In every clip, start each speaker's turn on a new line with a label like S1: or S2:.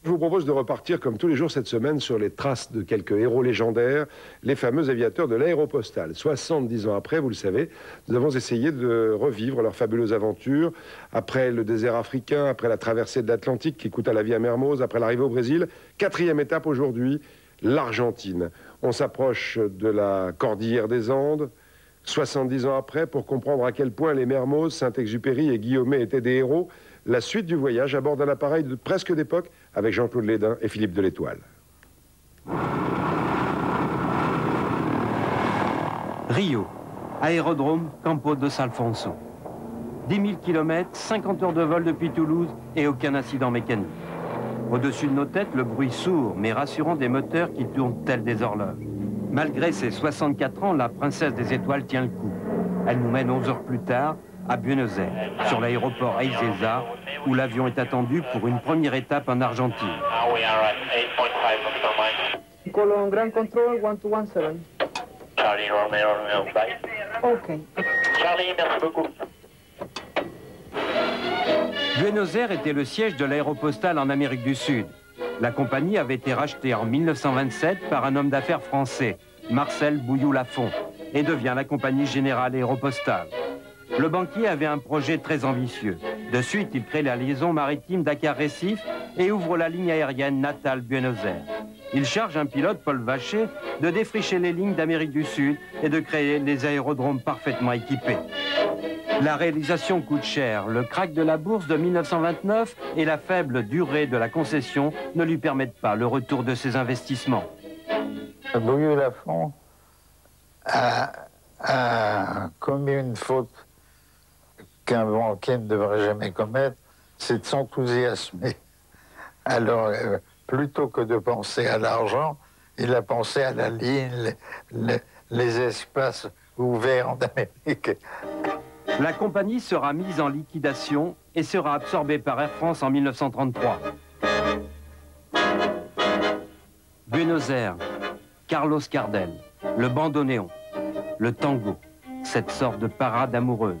S1: Je vous propose de repartir comme tous les jours cette semaine sur les traces de quelques héros légendaires, les fameux aviateurs de l'Aéropostale. 70 ans après, vous le savez, nous avons essayé de revivre leurs fabuleuses aventures après le désert africain, après la traversée de l'Atlantique qui coûta la vie à Mermoz, après l'arrivée au Brésil. Quatrième étape aujourd'hui, l'Argentine. On s'approche de la cordillère des Andes. 70 ans après, pour comprendre à quel point les Mermoz, Saint-Exupéry et Guillaumet étaient des héros, la suite du voyage à bord d'un appareil de presque d'époque avec Jean-Claude Lédin et Philippe Delétoile.
S2: Rio, aérodrome Campo de Salfonso. 10 000 km, 50 heures de vol depuis Toulouse et aucun incident mécanique. Au-dessus de nos têtes, le bruit sourd mais rassurant des moteurs qui tournent tels des horloges. Malgré ses 64 ans, la princesse des étoiles tient le coup. Elle nous mène 11 heures plus tard à Buenos Aires, sur l'aéroport Ezeiza, où l'avion est attendu pour une première étape en Argentine.
S3: Colon Grand Control 1217.
S4: Charlie Romero, bye.
S3: Ok.
S4: Charlie, merci beaucoup.
S2: Buenos Aires était le siège de l'Aéropostale en Amérique du Sud. La compagnie avait été rachetée en 1927 par un homme d'affaires français, Marcel Bouilloux-Lafont, et devient la compagnie générale Aéropostale. Le banquier avait un projet très ambitieux. De suite, il crée la liaison maritime Dakar-Recife et ouvre la ligne aérienne Natal-Buenos Aires. Il charge un pilote, Paul Vacher, de défricher les lignes d'Amérique du Sud et de créer des aérodromes parfaitement équipés. La réalisation coûte cher. Le krach de la bourse de 1929 et la faible durée de la concession ne lui permettent pas le retour de ses investissements.
S5: Bouilloux-Lafont a commis une faute qu'un banquier ne devrait jamais commettre, c'est de s'enthousiasmer. Alors, plutôt que de penser à l'argent, il a pensé à la ligne, les espaces ouverts en Amérique.
S2: La compagnie sera mise en liquidation et sera absorbée par Air France en 1933. Buenos Aires, Carlos Gardel, le bandoneon, le tango, cette sorte de parade amoureuse.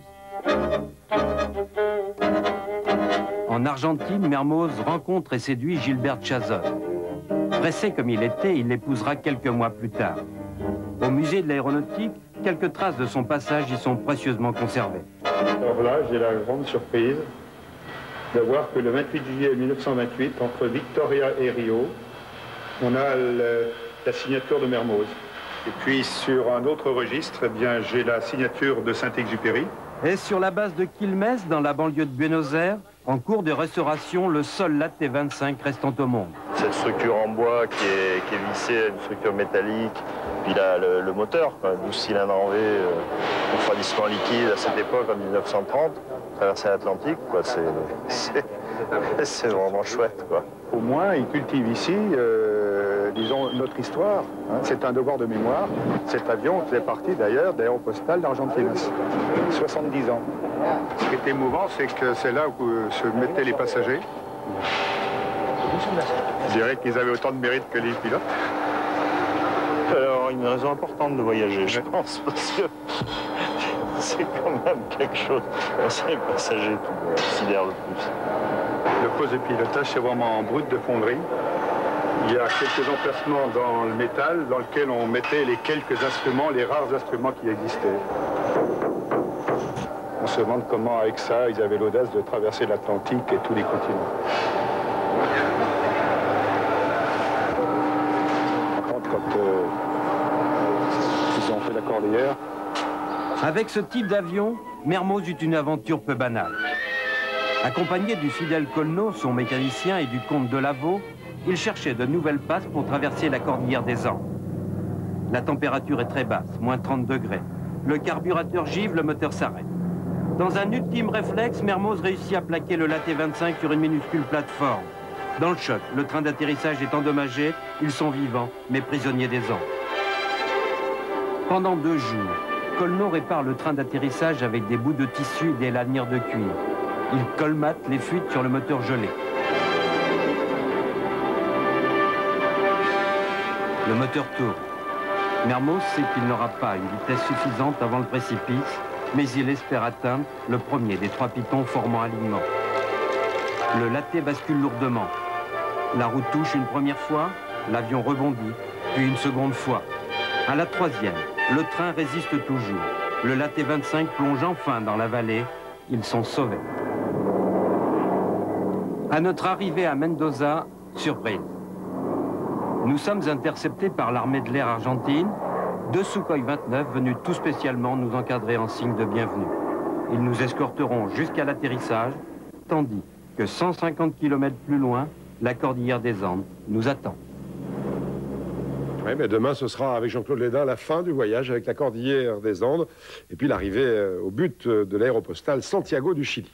S2: En Argentine, Mermoz rencontre et séduit Gilbert Chazot. Pressé comme il était, il l'épousera quelques mois plus tard. Au musée de l'aéronautique, quelques traces de son passage y sont précieusement conservées.
S6: Alors là, j'ai la grande surprise de voir que le 28 juillet 1928, entre Victoria et Rio, on a la signature de Mermoz. Et puis sur un autre registre, eh bien, j'ai la signature de Saint-Exupéry.
S2: Et sur la base de Quilmes, dans la banlieue de Buenos Aires, en cours de restauration, le seul LAT-25 restant au monde.
S7: Cette structure en bois qui est vissée à une structure métallique, puis là, le moteur, 12 cylindres en V, refroidissement liquide à cette époque, en 1930, traverser l'Atlantique, c'est vraiment chouette, quoi.
S6: Au moins, ils cultivent ici, disons, notre histoire. Hein. C'est un devoir de mémoire. Cet avion faisait partie d'ailleurs d'Aéropostale d'Argentine. 70 ans. Ce qui est émouvant, c'est que c'est là où se mettaient les passagers. Je dirais qu'ils avaient autant de mérite que les pilotes.
S7: Alors, une raison importante de voyager, je pense, parce que c'est quand même quelque chose. C'est les passagers qui me considèrent le plus.
S6: Le poste de pilotage, c'est vraiment en brut de fonderie. Il y a quelques emplacements dans le métal dans lesquels on mettait les quelques instruments, les rares instruments qui existaient. On se demande comment, avec ça, ils avaient l'audace de traverser l'Atlantique et tous les continents. Par contre, quand ils ont fait la cordillère...
S2: Avec ce type d'avion, Mermoz eut une aventure peu banale. Accompagné du fidèle Colno, son mécanicien, et du comte de Lavaux, il cherchait de nouvelles passes pour traverser la cordillère des Andes. La température est très basse, moins 30 degrés. Le carburateur givre, le moteur s'arrête. Dans un ultime réflexe, Mermoz réussit à plaquer le LAT-25 sur une minuscule plateforme. Dans le choc, le train d'atterrissage est endommagé, ils sont vivants, mais prisonniers des Andes. Pendant 2 jours, Colno répare le train d'atterrissage avec des bouts de tissu et des lanières de cuir. Il colmate les fuites sur le moteur gelé. Le moteur tourne. Mermoz sait qu'il n'aura pas une vitesse suffisante avant le précipice, mais il espère atteindre le premier des 3 pitons formant alignement. Le LAT bascule lourdement. La route touche une première fois, l'avion rebondit, puis une seconde fois. À la troisième, le train résiste toujours. Le LAT-25 plonge enfin dans la vallée. Ils sont sauvés. À notre arrivée à Mendoza, surprise. Nous sommes interceptés par l'armée de l'air argentine, 2 Sukhoi 29 venus tout spécialement nous encadrer en signe de bienvenue. Ils nous escorteront jusqu'à l'atterrissage, tandis que 150 km plus loin, la cordillère des Andes nous attend.
S1: Oui, mais demain, ce sera avec Jean-Claude Lédin la fin du voyage avec la cordillère des Andes et puis l'arrivée au but de l'aéropostale Santiago du Chili.